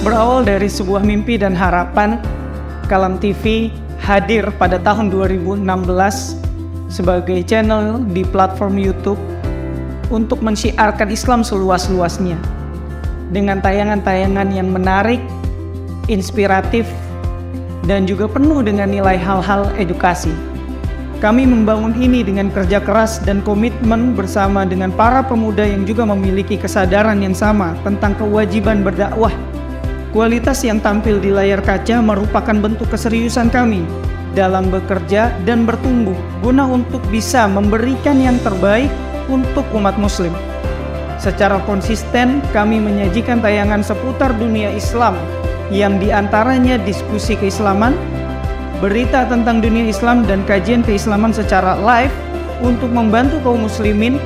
Berawal dari sebuah mimpi dan harapan, Kalam TV hadir pada tahun 2016 sebagai channel di platform YouTube untuk mensyiarkan Islam seluas-luasnya dengan tayangan-tayangan yang menarik, inspiratif, dan juga penuh dengan nilai hal-hal edukasi. Kami membangun ini dengan kerja keras dan komitmen bersama dengan para pemuda yang juga memiliki kesadaran yang sama tentang kewajiban berdakwah. Kualitas yang tampil di layar kaca merupakan bentuk keseriusan kami dalam bekerja dan bertumbuh guna untuk bisa memberikan yang terbaik untuk umat muslim. Secara konsisten kami menyajikan tayangan seputar dunia Islam yang diantaranya diskusi keislaman, berita tentang dunia Islam dan kajian keislaman secara live untuk membantu kaum muslimin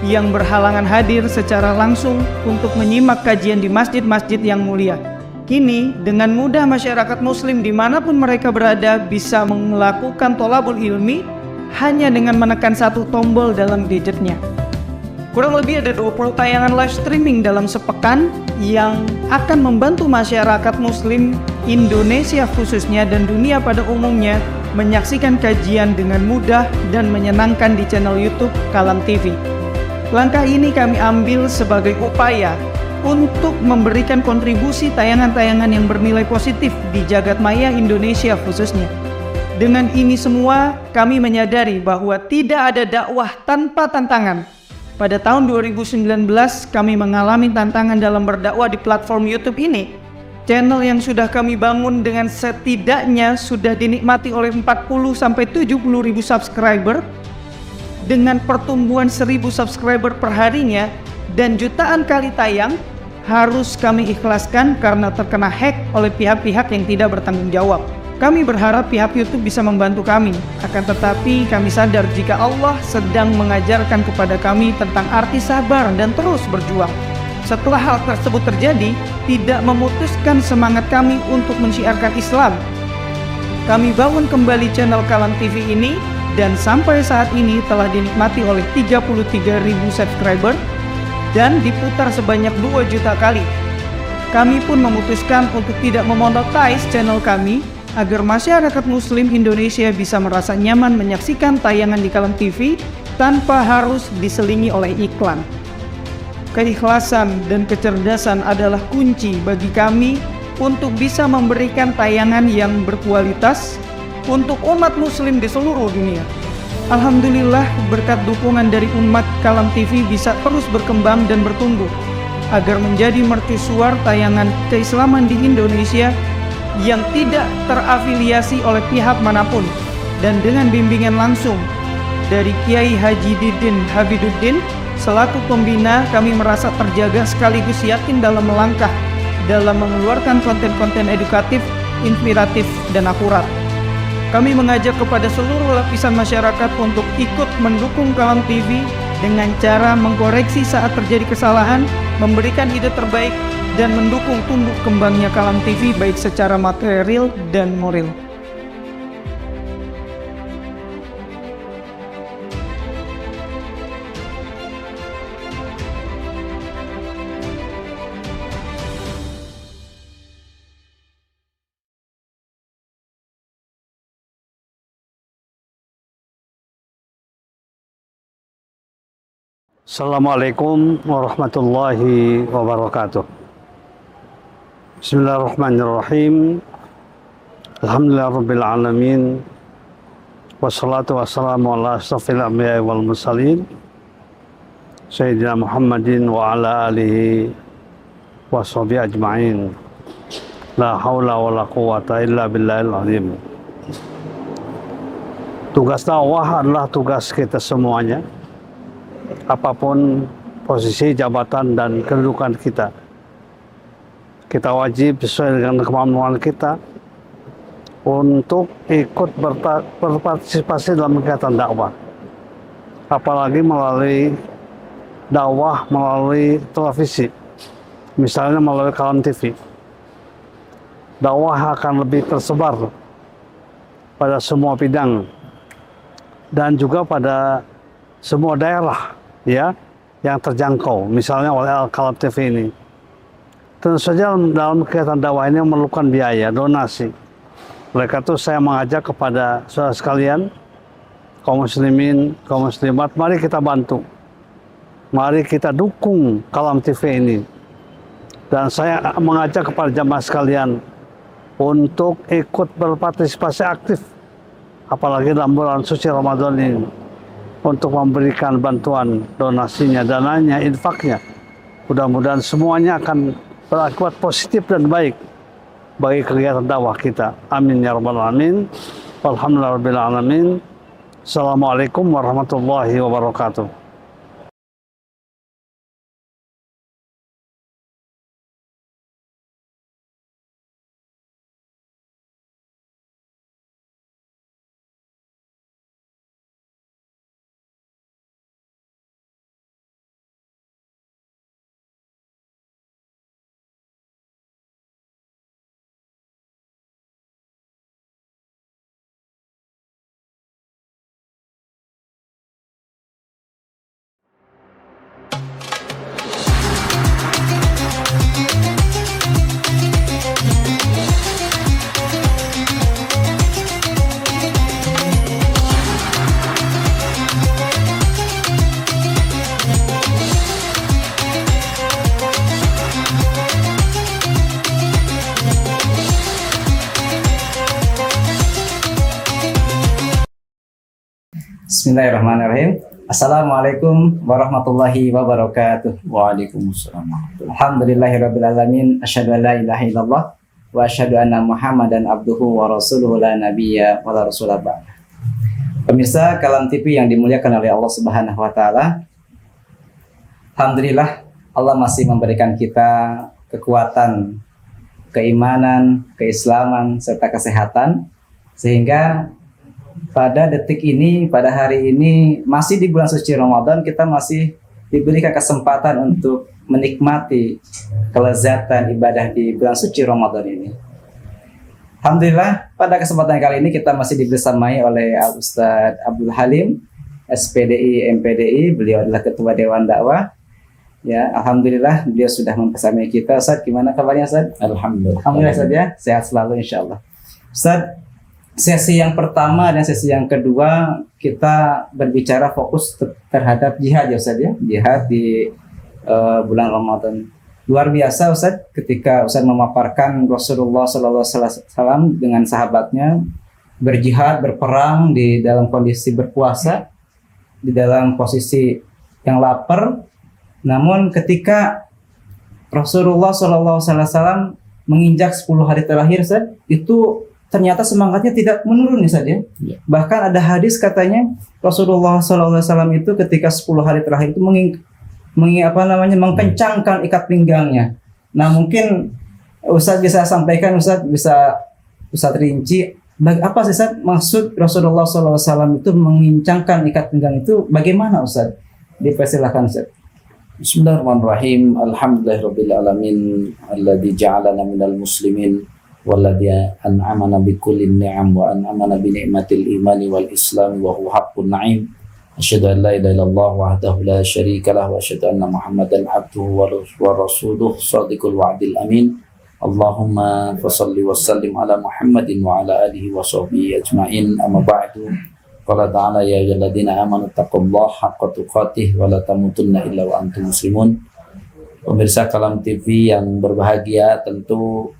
yang berhalangan hadir secara langsung untuk menyimak kajian di masjid-masjid yang mulia. Kini, dengan mudah masyarakat muslim dimanapun mereka berada bisa melakukan tholabul ilmi hanya dengan menekan satu tombol dalam gadgetnya. Kurang lebih ada 20 tayangan live streaming dalam sepekan yang akan membantu masyarakat muslim Indonesia khususnya dan dunia pada umumnya menyaksikan kajian dengan mudah dan menyenangkan di channel YouTube Kalam TV. Langkah ini kami ambil sebagai upaya untuk memberikan kontribusi tayangan-tayangan yang bernilai positif di jagat maya Indonesia khususnya. Dengan ini semua, kami menyadari bahwa tidak ada dakwah tanpa tantangan. Pada tahun 2019, kami mengalami tantangan dalam berdakwah di platform YouTube ini. Channel yang sudah kami bangun dengan setidaknya sudah dinikmati oleh 40-70 ribu subscriber, dengan pertumbuhan 1000 subscriber per harinya dan jutaan kali tayang, harus kami ikhlaskan karena terkena hack oleh pihak-pihak yang tidak bertanggung jawab. Kami berharap pihak YouTube bisa membantu kami, akan tetapi kami sadar jika Allah sedang mengajarkan kepada kami tentang arti sabar dan terus berjuang. Setelah hal tersebut terjadi, tidak memutuskan semangat kami untuk mensiarkan Islam. Kami bangun kembali channel Kalam TV ini dan sampai saat ini telah dinikmati oleh 33.000 subscriber dan diputar sebanyak 2 juta kali. Kami pun memutuskan untuk tidak memonetize channel kami agar masyarakat muslim Indonesia bisa merasa nyaman menyaksikan tayangan di Kalam TV tanpa harus diselingi oleh iklan. Keikhlasan dan kecerdasan adalah kunci bagi kami untuk bisa memberikan tayangan yang berkualitas untuk umat muslim di seluruh dunia. Alhamdulillah, berkat dukungan dari umat, Kalam TV bisa terus berkembang dan bertumbuh agar menjadi mercusuar tayangan keislaman di Indonesia yang tidak terafiliasi oleh pihak manapun, dan dengan bimbingan langsung dari Kiai Haji Didin Habiduddin selaku pembina, kami merasa terjaga sekaligus yakin dalam melangkah dalam mengeluarkan konten-konten edukatif, inspiratif, dan akurat. Kami mengajak kepada seluruh lapisan masyarakat untuk ikut mendukung Kalam TV dengan cara mengkoreksi saat terjadi kesalahan, memberikan ide terbaik, dan mendukung tumbuh kembangnya Kalam TV baik secara material dan moral. Assalamualaikum warahmatullahi wabarakatuh. Bismillahirrahmanirrahim. Alhamdulillahirabbil alamin. Wassalatu wassalamu ala asyrafil anbiya'i wal mursalin Sayyidina Muhammadin wa ala alihi wa sahbihi ajma'in. La haula wa la quwata illa billahil azim. Tugas dakwah adalah tugas kita semuanya, apapun posisi, jabatan, dan kedudukan kita. Kita wajib sesuai dengan kemampuan kita untuk ikut berpartisipasi dalam kegiatan dakwah, apalagi melalui dakwah melalui televisi, misalnya melalui Kalam TV. Dakwah akan lebih tersebar pada semua bidang dan juga pada semua daerah ya yang terjangkau, misalnya oleh Al-Kalam TV ini. Tentu saja dalam kegiatan dakwah ini memerlukan biaya, donasi. Oleh karena itu saya mengajak kepada saudara sekalian, kaum muslimin, kaum muslimat, mari kita bantu. Mari kita dukung Kalam TV ini. Dan saya mengajak kepada jamaah sekalian untuk ikut berpartisipasi aktif, apalagi dalam bulan suci Ramadan ini, untuk memberikan bantuan donasinya, dananya, infaknya. Mudah-mudahan semuanya akan berakibat positif dan baik bagi kegiatan dakwah kita. Amin ya rabbal alamin. Walhamdulillahirabbil alamin. Assalamualaikum warahmatullahi wabarakatuh. Bismillahirrahmanirrahim. Assalamualaikum warahmatullahi wabarakatuh. Waalaikumsalam. Alhamdulillahirabbil alamin. Asyhadu an la ilaha illallah wa asyhadu anna Muhammadan abduhu wa rasuluhu la nabiyya wa la rasula ba'd. Pemirsa Kalam TV yang dimuliakan oleh Allah Subhanahu wa taala. Alhamdulillah Allah masih memberikan kita kekuatan, keimanan, keislaman serta kesehatan sehingga pada detik ini, pada hari ini, masih di bulan suci Ramadan, kita masih diberikan kesempatan untuk menikmati kelezatan ibadah di bulan suci Ramadan ini. Alhamdulillah, pada kesempatan kali ini kita masih dibersamai oleh Al-Ustadz Abdul Halim, SPDI, MPDI, beliau adalah Ketua Dewan Dakwah. Ya, Alhamdulillah, beliau sudah membersamai kita. Ustadz, gimana kabarnya Ustadz? Alhamdulillah. Alhamdulillah Ustadz ya, sehat selalu insya Allah. Ustadz, sesi yang pertama dan sesi yang kedua kita berbicara fokus terhadap jihad ya Ustaz ya, jihad di bulan Ramadan. Luar biasa Ustaz ketika Ustaz memaparkan Rasulullah SAW dengan sahabatnya berjihad, berperang di dalam kondisi berpuasa, di dalam posisi yang lapar. Namun ketika Rasulullah SAW menginjak 10 hari terakhir Ustaz, itu ternyata semangatnya tidak menurun nih saja. Ya. Bahkan ada hadis katanya Rasulullah SAW itu ketika 10 hari terakhir itu mengkencangkan ikat pinggangnya. Nah mungkin Ustaz bisa sampaikan, Ustaz rinci apa sih Ustaz maksud Rasulullah SAW itu mengincangkan ikat pinggang itu bagaimana Ustaz? Dipersilakan Ustaz. Bismillahirrahmanirrahim. Alhamdulillahirabbil alamin alladzi ja'alana minal muslimin walladzi an'amana bikulli ni'am wa an'amana bi ni'matil imani wal islam wa huwa haqqun na'im. Asyhadu an la ilaha illallah wahdahu la syarika lah wa asyhadu anna Muhammadan abduhu wa rasuluhu shadiqul wa'dil amin. Allahumma fashalli wa sallim ala Muhammadin wa ala alihi wa sahbihi ajma'in. Amma ba'du. Qala ta'ala ya ayyuhalladzina amanu taqullaha haqqa tuqatih wa la tamutunna illa wa antum muslimun. Pemirsa Kalam TV yang berbahagia, tentu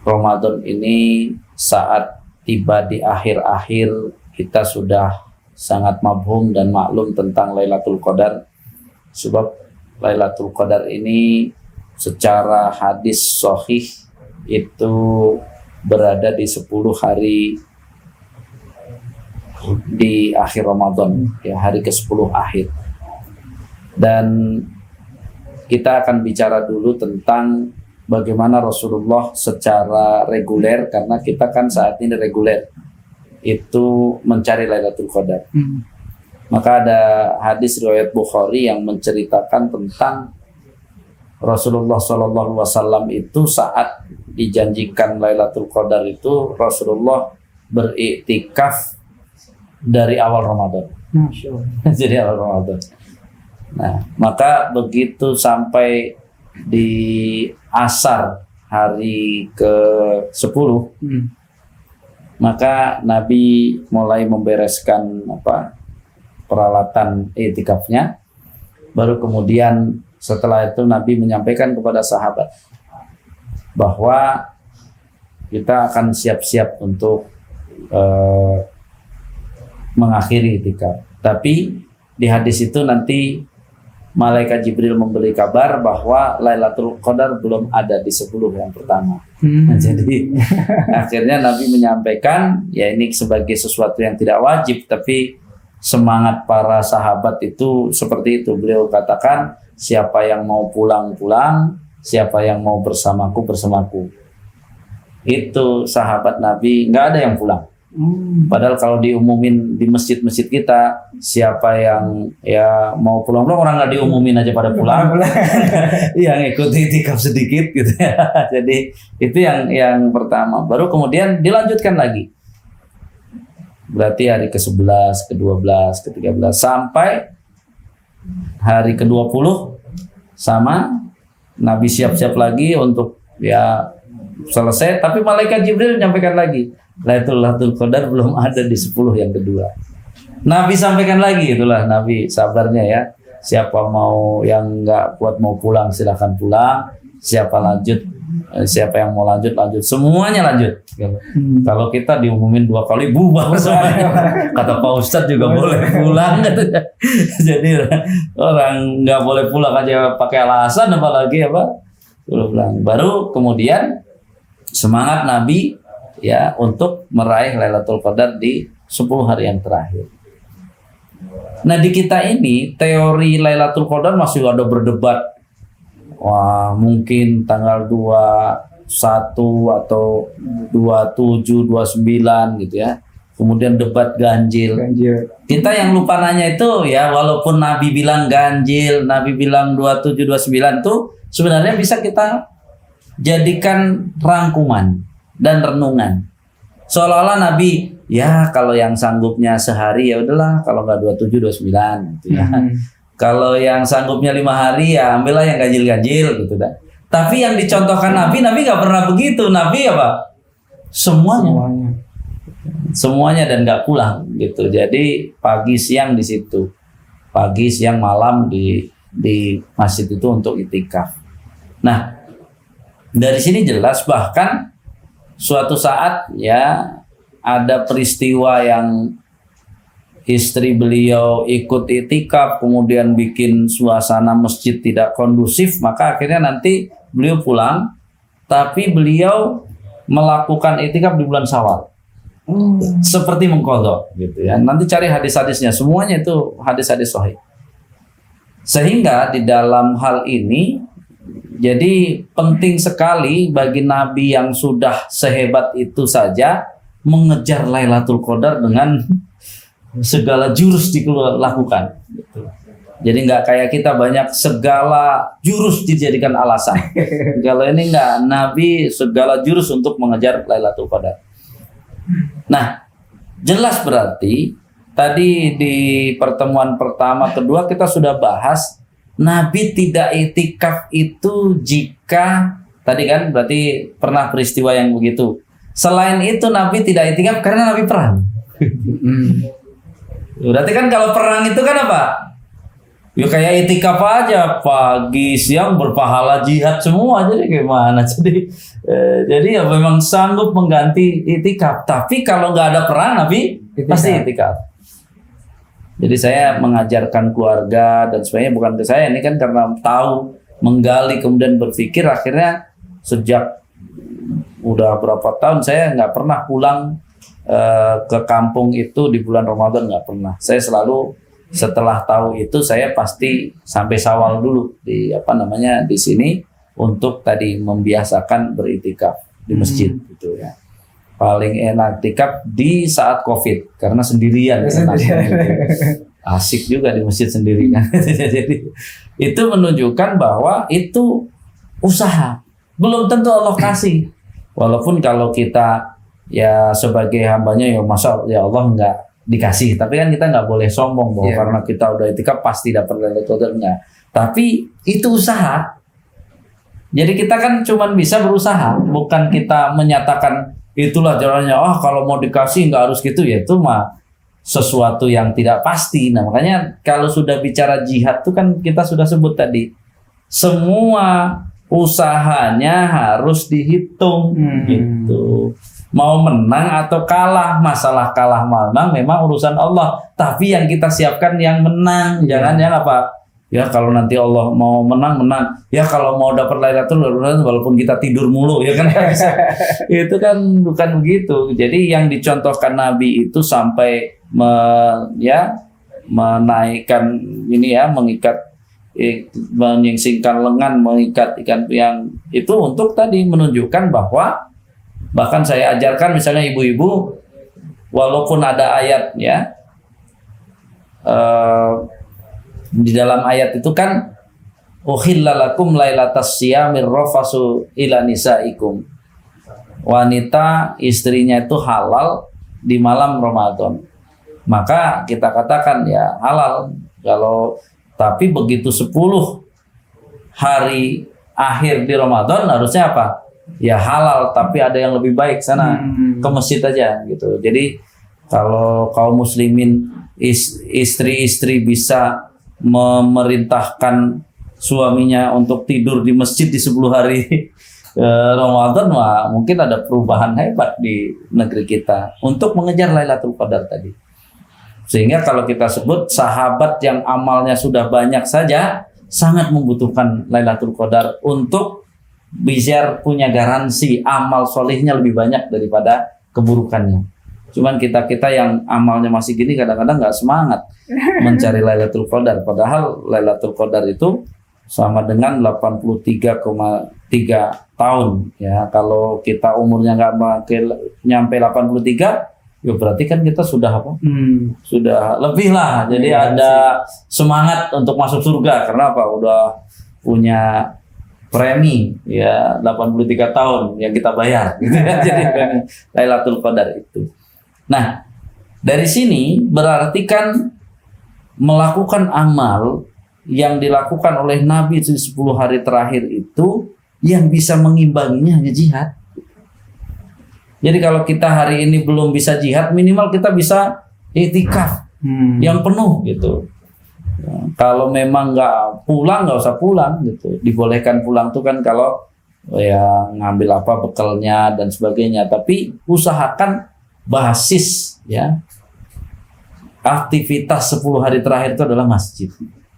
Ramadan ini saat tiba di akhir-akhir kita sudah sangat mabhum dan maklum tentang Lailatul Qadar. Sebab Lailatul Qadar ini secara hadis sahih itu berada di 10 hari di akhir Ramadan, ya hari ke-10 akhir. Dan kita akan bicara dulu tentang bagaimana Rasulullah secara reguler, karena kita kan saat ini reguler itu mencari Lailatul Qadar. Maka ada hadis riwayat Bukhari yang menceritakan tentang Rasulullah SAW itu saat dijanjikan Lailatul Qadar itu Rasulullah beriktikaf dari awal Ramadan. Jadi awal Ramadan. Nah, maka begitu sampai di asar hari ke-10, maka Nabi mulai membereskan peralatan iktikafnya. Baru kemudian setelah itu Nabi menyampaikan kepada sahabat bahwa kita akan siap-siap untuk mengakhiri iktikaf. Tapi di hadis itu nanti Malaikat Jibril memberi kabar bahwa Lailatul Qadar belum ada di 10 yang pertama. Jadi akhirnya Nabi menyampaikan, ya ini sebagai sesuatu yang tidak wajib, tapi semangat para sahabat itu seperti itu. Beliau katakan, siapa yang mau pulang-pulang, siapa yang mau bersamaku, bersamaku. Itu sahabat Nabi, nggak ada yang pulang. Padahal kalau diumumin di masjid-masjid kita, siapa yang ya mau pulang-pulang, orang nggak diumumin aja pada pulang. Yang ikut itikaf sedikit gitu ya. Jadi itu yang pertama. Baru kemudian dilanjutkan lagi. Berarti hari ke-11, ke-12, ke-13 sampai hari ke-20 sama Nabi siap-siap lagi untuk ya selesai, tapi Malaikat Jibril menyampaikan lagi Lailatul Qadar belum ada di 10 yang kedua. Nabi sampaikan lagi, itulah Nabi sabarnya ya. Siapa mau yang nggak kuat mau pulang silahkan pulang. Siapa yang mau lanjut, semuanya lanjut. Kalau kita diumumin 2 kali bubar semuanya. Kata Pak Ustadz juga boleh pulang. Jadi orang nggak boleh pulang aja pakai alasan, apalagi pulang. Baru kemudian semangat Nabi ya untuk meraih Lailatul Qadar di 10 hari yang terakhir. Nah di kita ini teori Lailatul Qadar masih ada berdebat. Wah mungkin tanggal 21 atau 27, 29 gitu ya. Kemudian debat ganjil. Kita yang lupa nanya itu ya, walaupun Nabi bilang ganjil, Nabi bilang 27, 29 tuh sebenarnya bisa kita jadikan rangkuman dan renungan. Seolah-olah Nabi, ya kalau yang sanggupnya sehari ya udahlah, kalau nggak 27, 29 gitu ya. Kalau yang sanggupnya 5 hari ya ambillah yang ganjil-ganjil gitu dah. Tapi yang dicontohkan Nabi nggak pernah begitu. Nabi semuanya dan nggak pulang gitu. Jadi pagi siang di situ, pagi siang malam di masjid itu untuk itikaf. Nah dari sini jelas bahkan suatu saat ya ada peristiwa yang istri beliau ikut itikaf kemudian bikin suasana masjid tidak kondusif, maka akhirnya nanti beliau pulang tapi beliau melakukan itikaf di bulan Syawal. Seperti mengqadha gitu ya. Nanti cari hadis-hadisnya, semuanya itu hadis-hadis sahih. Sehingga di dalam hal ini jadi penting sekali bagi Nabi yang sudah sehebat itu saja mengejar Lailatul Qadar dengan segala jurus dilakukan. Gitu. Jadi nggak kayak kita banyak segala jurus dijadikan alasan. Kalau ini nggak, Nabi segala jurus untuk mengejar Lailatul Qadar. Nah, jelas berarti tadi di pertemuan pertama, kedua kita sudah bahas Nabi tidak itikaf itu jika tadi kan berarti pernah peristiwa yang begitu. Selain itu Nabi tidak itikaf karena Nabi perang. Berarti kan kalau perang itu kan apa? Ya kayak itikaf aja, pagi siang berpahala jihad semua, jadi gimana? Jadi ya memang sanggup mengganti itikaf. Tapi kalau nggak ada perang Nabi pasti itikaf. Jadi saya mengajarkan keluarga dan sebagainya bukan ke saya, ini kan karena tahu, menggali kemudian berpikir, akhirnya sejak udah berapa tahun saya nggak pernah pulang ke kampung itu di bulan Ramadan, nggak pernah. Saya selalu setelah tahu itu saya pasti sampai Syawal dulu di di sini untuk tadi membiasakan beritikaf di masjid gitu ya. Paling enak itikaf di saat Covid karena sendirian. asik juga di masjid sendiri kan. Jadi itu menunjukkan bahwa itu usaha. Belum tentu Allah kasih. Walaupun kalau kita ya sebagai hambanya ya masa ya Allah nggak dikasih. Tapi kan kita nggak boleh sombong bahwa karena kita udah itikaf pasti dapat Lailatul Qadar, enggak. Tapi itu usaha. Jadi kita kan cuma bisa berusaha, bukan kita menyatakan itulah jalannya. Kalau mau dikasih nggak harus gitu, ya itu mah sesuatu yang tidak pasti. Nah makanya kalau sudah bicara jihad itu kan kita sudah sebut tadi, semua usahanya harus dihitung gitu. Mau menang atau kalah, masalah kalah menang memang urusan Allah. Tapi yang kita siapkan yang menang, jangan yang apa? Ya kalau nanti Allah mau menang. Ya kalau mau dapat Lailatul Qadar walaupun kita tidur mulu ya kan. Itu kan bukan begitu. Jadi yang dicontohkan Nabi itu sampai menaikkan ini ya, mengikat, menyingsingkan lengan, mengikat ikan yang itu untuk tadi menunjukkan bahwa bahkan saya ajarkan misalnya ibu-ibu, walaupun ada ayat ya, di dalam ayat itu kan uhillalakum lailatas siyamir rafasu ila nisaikum, wanita istrinya itu halal di malam Ramadan, maka kita katakan ya halal. Kalau tapi begitu 10 hari akhir di Ramadan harusnya apa? Ya halal, tapi ada yang lebih baik, sana ke masjid aja gitu. Jadi kalau kaum muslimin istri-istri bisa memerintahkan suaminya untuk tidur di masjid di 10 hari Ramadan, wah mungkin ada perubahan hebat di negeri kita untuk mengejar Lailatul Qadar tadi. Sehingga kalau kita sebut sahabat yang amalnya sudah banyak saja sangat membutuhkan Lailatul Qadar untuk biar punya garansi amal solihnya lebih banyak daripada keburukannya. Cuman kita yang amalnya masih gini kadang-kadang nggak semangat mencari Lailatul Qadar. Padahal Lailatul Qadar itu sama dengan 83,3 tahun. Ya, kalau kita umurnya nggak nyampe 83, ya berarti kan kita sudah apa? Sudah lebih lah. Jadi ada semangat untuk masuk surga. Karena apa? Udah punya premi ya 83 tahun yang kita bayar. Gitu. Jadi Lailatul Qadar itu. Nah, dari sini berarti kan melakukan amal yang dilakukan oleh Nabi di 10 hari terakhir itu yang bisa mengimbanginya hanya jihad. Jadi kalau kita hari ini belum bisa jihad, minimal kita bisa iktikaf yang penuh gitu. Ya, kalau memang nggak pulang, nggak usah pulang gitu. Dibolehkan pulang tuh kan kalau ya ngambil apa bekalnya dan sebagainya. Tapi usahakan basis ya aktivitas 10 hari terakhir itu adalah masjid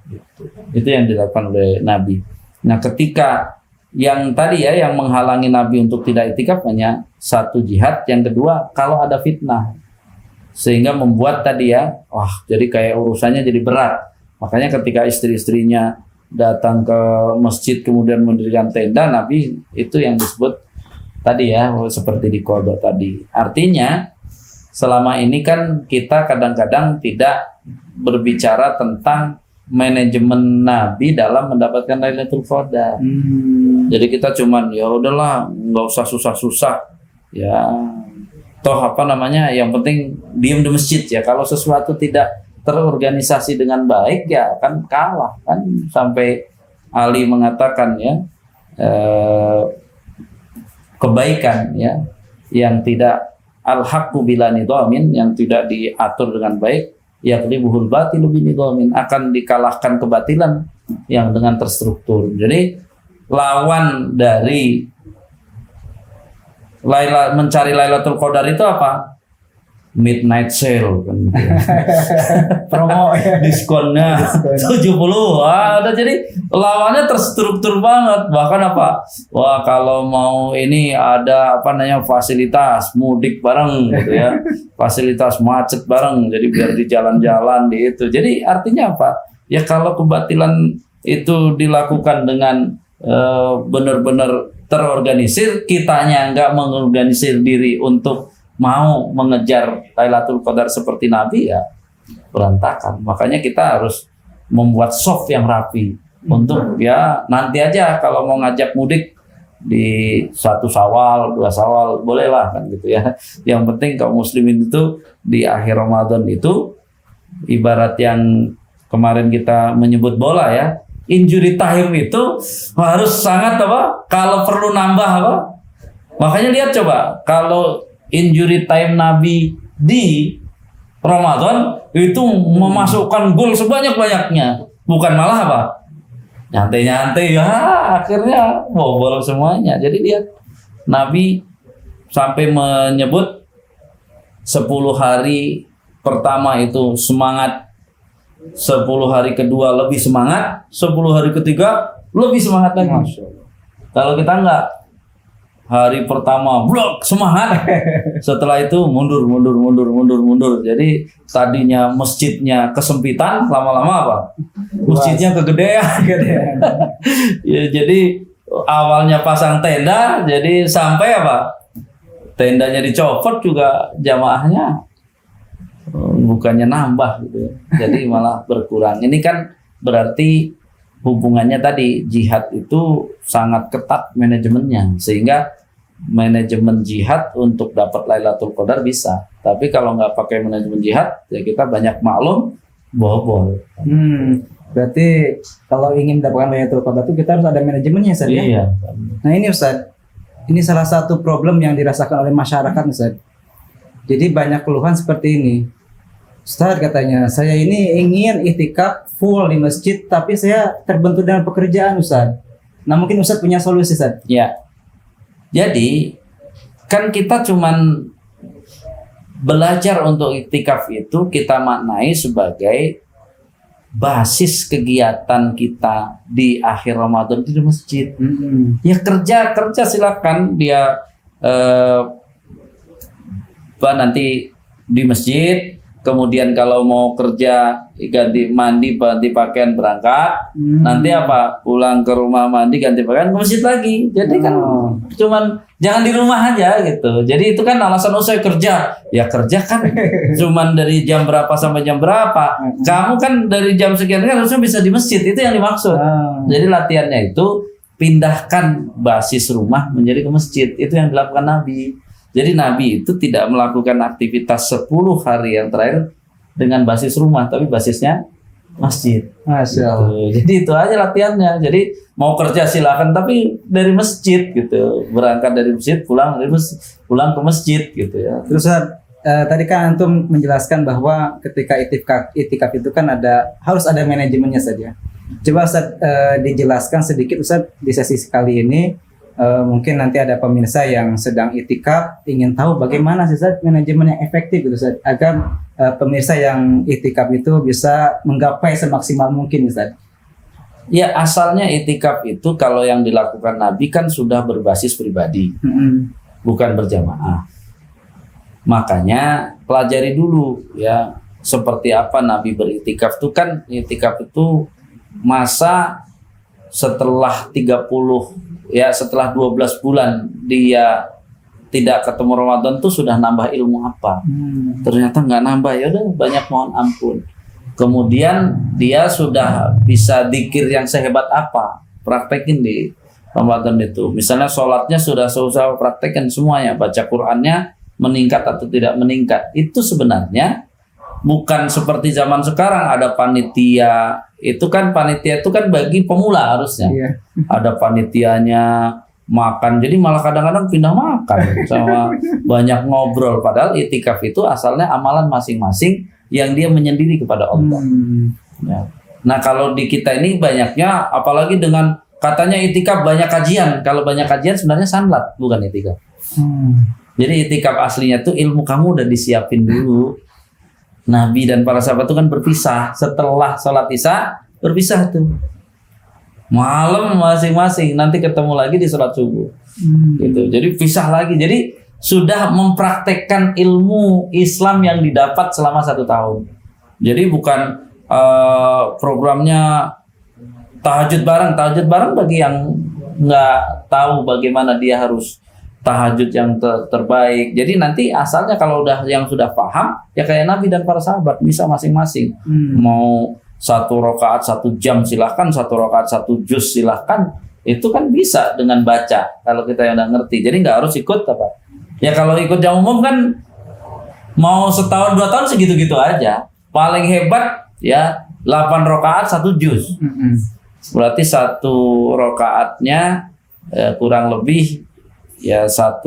gitu. Itu yang dilakukan oleh Nabi. Nah ketika yang tadi ya yang menghalangi Nabi untuk tidak iktikaf hanya satu jihad, yang kedua kalau ada fitnah sehingga membuat tadi ya jadi kayak urusannya jadi berat. Makanya ketika istri-istrinya datang ke masjid kemudian mendirikan tenda, Nabi itu yang disebut tadi ya seperti di kodok tadi. Artinya selama ini kan kita kadang-kadang tidak berbicara tentang manajemen Nabi dalam mendapatkan Lailatul Qadar. Jadi kita cuman ya udahlah nggak usah susah-susah ya. Toh apa namanya? Yang penting diem di masjid ya. Kalau sesuatu tidak terorganisasi dengan baik ya akan kalah kan, sampai Ali mengatakan ya kebaikan ya yang tidak al-haqqu bila nidhamin, yang tidak diatur dengan baik, yaqlibuhul batilu bi nidhamin, akan dikalahkan kebatilan yang dengan terstruktur. Jadi lawan dari mencari Lailatul Qadar itu apa? Midnight sale kan. Promo ya. Diskonnya 70. Udah jadi lawannya terstruktur banget. Bahkan apa? Wah, kalau mau ini ada apa namanya fasilitas mudik bareng gitu ya. Fasilitas macet bareng. Jadi biar di jalan-jalan di itu. Jadi artinya apa? Ya kalau kebatilan itu dilakukan dengan benar-benar terorganisir, kitanya nggak mengorganisir diri untuk mau mengejar Lailatul Qadar seperti Nabi ya berantakan. Makanya kita harus membuat soft yang rapi untuk ya nanti aja kalau mau ngajak mudik di 1 Syawal, 2 Syawal bolehlah kan gitu ya. Yang penting kaum muslimin itu di akhir Ramadan itu ibarat yang kemarin kita menyebut bola ya, injury time itu harus sangat apa? Kalau perlu nambah apa? Makanya lihat coba kalau injury time Nabi di Ramadan itu memasukkan gol sebanyak-banyaknya, bukan malah apa? Nyantai-nyantai ya akhirnya bobol semuanya. Jadi lihat Nabi sampai menyebut 10 hari pertama itu semangat, 10 hari kedua lebih semangat, 10 hari ketiga lebih semangat lagi. Kalau kita enggak, hari pertama blok semangat, setelah itu mundur. Jadi tadinya masjidnya kesempitan, lama-lama apa? Masjidnya kegedean. Ya, jadi awalnya pasang tenda, jadi sampai apa? Tendanya dicopot juga jamaahnya bukannya nambah gitu. Jadi malah berkurang. Ini kan berarti hubungannya tadi jihad itu sangat ketat manajemennya, sehingga manajemen jihad untuk dapat Lailatul Qadar bisa. Tapi kalau nggak pakai manajemen jihad, ya kita banyak maklum bobol. Berarti kalau ingin mendapatkan Lailatul Qadar itu kita harus ada manajemennya, Ustaz ya? Iya. Nah ini Ustaz, ini salah satu problem yang dirasakan oleh masyarakat, Ustaz. Jadi banyak keluhan seperti ini. Ustaz katanya, saya ini ingin itikaf full di masjid, tapi saya terbentur dengan pekerjaan, Ustaz. Nah mungkin Ustaz punya solusi, Ustaz? Ya. Jadi kan kita cuman belajar untuk iktikaf itu kita maknai sebagai basis kegiatan kita di akhir Ramadan di masjid. Ya kerja silakan dia nanti di masjid. Kemudian kalau mau kerja ganti mandi pakaian berangkat, nanti apa pulang ke rumah mandi ganti pakaian ke masjid lagi. Jadi kan cuman jangan di rumah aja gitu. Jadi itu kan alasan saya kerja. Ya kerja kan cuman dari jam berapa sampai jam berapa. Kamu kan dari jam sekian kan harusnya bisa di masjid, itu yang dimaksud. Jadi latihannya itu pindahkan basis rumah menjadi ke masjid. Itu yang dilakukan Nabi. Jadi Nabi itu tidak melakukan aktivitas 10 hari yang terakhir dengan basis rumah, tapi basisnya masjid. Masya Allah. Gitu. Jadi itu aja latihannya. Jadi mau kerja silakan, tapi dari masjid gitu. Berangkat dari masjid, pulang ke masjid gitu ya. Terus tadi kan antum menjelaskan bahwa ketika itikaf itu kan harus ada manajemennya saja. Coba Ustaz dijelaskan sedikit Ustaz di sesi kali ini. Mungkin nanti ada pemirsa yang sedang itikaf ingin tahu bagaimana sih Ustaz manajemen yang efektif gitu Ustaz, agar pemirsa yang itikaf itu bisa menggapai semaksimal mungkin Ustaz. Ya asalnya itikaf itu kalau yang dilakukan Nabi kan sudah berbasis pribadi, bukan berjamaah. Makanya pelajari dulu ya seperti apa Nabi beritikaf itu kan. Itikaf itu masa setelah 12 bulan dia tidak ketemu Ramadan tuh sudah nambah ilmu apa? Ternyata nggak nambah, ya udah banyak mohon ampun. Kemudian dia sudah bisa dzikir yang sehebat apa? Praktekin di Ramadan itu. Misalnya sholatnya sudah selesai, praktekin semuanya. Baca Qur'annya meningkat atau tidak meningkat. Itu sebenarnya bukan seperti zaman sekarang ada panitia. Itu kan panitia itu kan bagi pemula harusnya. Ada panitianya makan, jadi malah kadang-kadang pindah makan sama banyak ngobrol. Padahal itikaf itu asalnya amalan masing-masing yang dia menyendiri kepada Allah. Ya. Nah kalau di kita ini banyaknya, apalagi dengan katanya itikaf banyak kajian. Kalau banyak kajian sebenarnya sanlat, bukan itikaf. Jadi itikaf aslinya tuh ilmu kamu udah disiapin dulu. Nabi dan para sahabat itu kan berpisah setelah sholat isya, berpisah tuh malam masing-masing, nanti ketemu lagi di sholat subuh gitu. Jadi pisah lagi. Jadi sudah mempraktekkan ilmu Islam yang didapat selama 1 tahun. Jadi bukan programnya tahajud bareng bagi yang nggak tahu bagaimana dia harus tahajud yang terbaik. Jadi nanti asalnya kalau yang sudah paham ya kayak Nabi dan para sahabat bisa masing-masing. Mau 1 rakaat 1 jam silahkan, 1 rakaat 1 juz silahkan. Itu kan bisa dengan baca kalau kita yang udah ngerti. Jadi nggak harus ikut apa. Ya kalau ikut yang umum kan mau setahun 2 tahun segitu-gitu aja. Paling hebat ya 8 rakaat 1 juz. Berarti 1 rakaatnya kurang lebih ya 1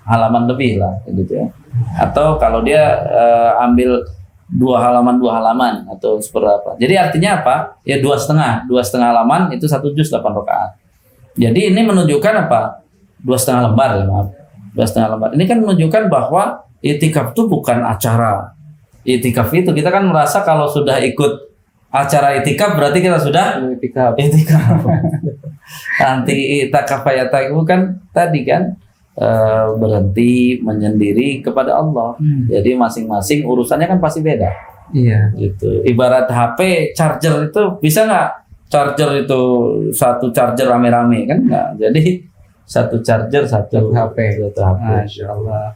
halaman lebih lah gitu ya. Atau kalau dia ambil 2 halaman atau seberapa. Jadi artinya apa? Ya 2,5 halaman itu 1 juz 8 rakaat. Jadi ini menunjukkan apa? 2,5 lembar ya, maaf. 2,5 lembar. Ini kan menunjukkan bahwa i'tikaf itu bukan acara. I'tikaf itu kita kan merasa kalau sudah ikut acara i'tikaf berarti kita sudah i'tikaf. Nanti i'tikaf itu kan tadi kan berhenti menyendiri kepada Allah. Jadi masing-masing urusannya kan pasti beda. Iya. Gitu. Ibarat HP charger itu bisa nggak charger itu 1 charger rame-rame kan nggak. Jadi 1 charger 1 HP. Masya Allah.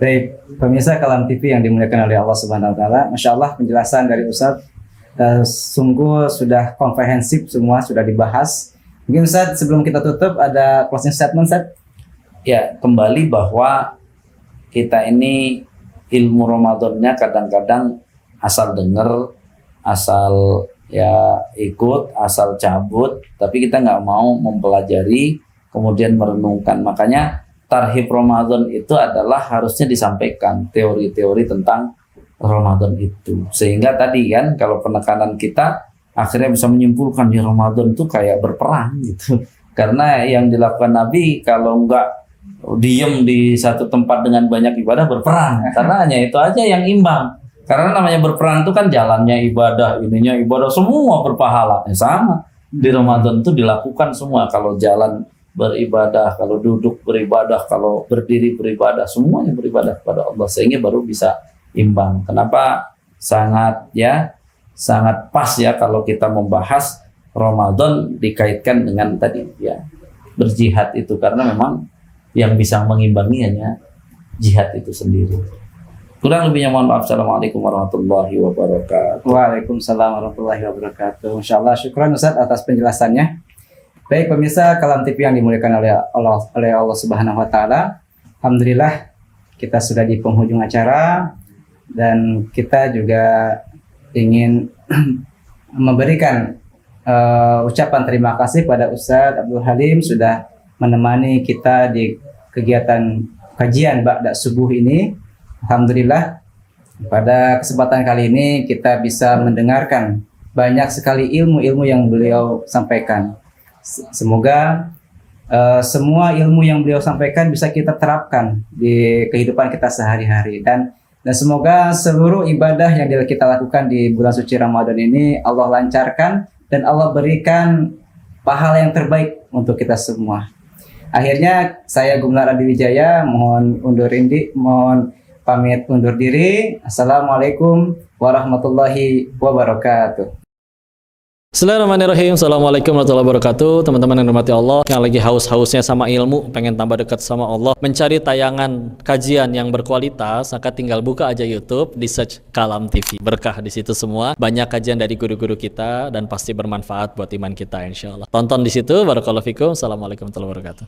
Baik, pemirsa Kalam TV yang dimuliakan oleh Allah Subhanahu Wa Taala, Masya Allah penjelasan dari Ustadz sungguh sudah komprehensif, semua sudah dibahas. Mungkin Ustadz sebelum kita tutup ada closing statement Ustadz? Ya, kembali bahwa kita ini ilmu Ramadannya kadang-kadang asal dengar, asal ya ikut, asal cabut, tapi kita nggak mau mempelajari, kemudian merenungkan. Makanya tarhib Ramadan itu adalah harusnya disampaikan teori-teori tentang Ramadan itu. Sehingga tadi kan kalau penekanan kita akhirnya bisa menyimpulkan ya Ramadan itu kayak berperang gitu. Karena yang dilakukan Nabi kalau nggak diem di satu tempat dengan banyak ibadah berperang. Karena hanya itu aja yang imbang. Karena namanya berperang itu kan jalannya ibadah, ininya ibadah, semua berpahala. Sama di Ramadan itu dilakukan semua. Kalau jalan beribadah, kalau duduk beribadah, kalau berdiri beribadah, semuanya beribadah kepada Allah sehingga baru bisa imbang. Kenapa sangat pas ya kalau kita membahas Ramadan dikaitkan dengan tadi ya berjihad itu, karena memang yang bisa mengimbangi hanya jihad itu sendiri. Kurang lebihnya mohon maaf. Assalamualaikum warahmatullahi wabarakatuh. Waalaikumsalam warahmatullahi wabarakatuh. Masya Allah, syukran Ustadz atas penjelasannya. Baik pemirsa Kalam TV yang dimuliakan oleh Allah Subhanahu Wa Taala, alhamdulillah kita sudah di penghujung acara dan kita juga ingin memberikan ucapan terima kasih pada Ustadz Abdul Halim sudah menemani kita di kegiatan kajian Ba'da Subuh ini. Alhamdulillah pada kesempatan kali ini kita bisa mendengarkan banyak sekali ilmu-ilmu yang beliau sampaikan. Semoga semua ilmu yang beliau sampaikan bisa kita terapkan di kehidupan kita sehari-hari dan semoga seluruh ibadah yang kita lakukan di bulan suci Ramadan ini Allah lancarkan dan Allah berikan pahala yang terbaik untuk kita semua. Akhirnya saya Gumelar Adi Wijaya mohon pamit undur diri. Assalamualaikum warahmatullahi wabarakatuh. Bismillahirrahmanirrahim. Assalamualaikum warahmatullahi wabarakatuh. Teman-teman yang dirahmati Allah, yang lagi haus-hausnya sama ilmu, pengen tambah dekat sama Allah, mencari tayangan kajian yang berkualitas, maka tinggal buka aja YouTube, di search Kalam TV. Berkah di situ semua. Banyak kajian dari guru-guru kita dan pasti bermanfaat buat iman kita insyaallah. Tonton di situ. Barakallahu fikum. Assalamualaikum warahmatullahi wabarakatuh.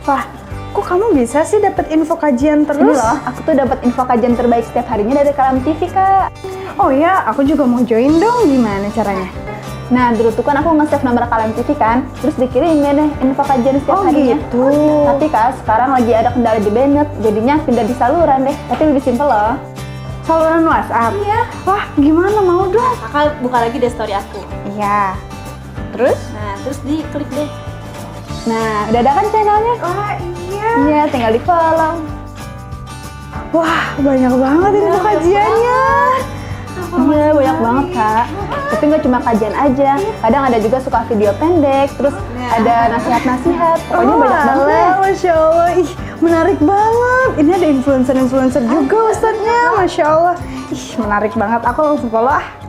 Fah, kok kamu bisa sih dapat info kajian terus? Ini loh, aku tuh dapat info kajian terbaik setiap harinya dari Kalam TV, Kak. Oh ya, aku juga mau join dong. Gimana caranya? Nah, dulu tuh kan aku nge-save nomor Kalam TV kan, terus dikirimin deh info kajian setiap harinya. Gitu. Tapi Kak, sekarang lagi ada kendala di Bennett, jadinya pindah di saluran deh. Tapi lebih simpel loh. Saluran WhatsApp? Iya. Wah, gimana mau dong? Kakak buka lagi deh story aku. Iya. Terus? Nah, terus diklik deh. Nah, udah ada kan channelnya? Wah, iya. Iya, tinggal di follow. Wah, banyak banget info kajiannya. Iya, banyak banget, Kak. Tapi nggak cuma kajian aja. Kadang ada juga suka video pendek, terus ada nasihat-nasihat. Pokoknya banyak banget deh. Masya Allah. Ih, menarik banget. Ini ada influencer juga Ustadznya, Masya Allah. Ih, menarik banget. Aku langsung follow ah.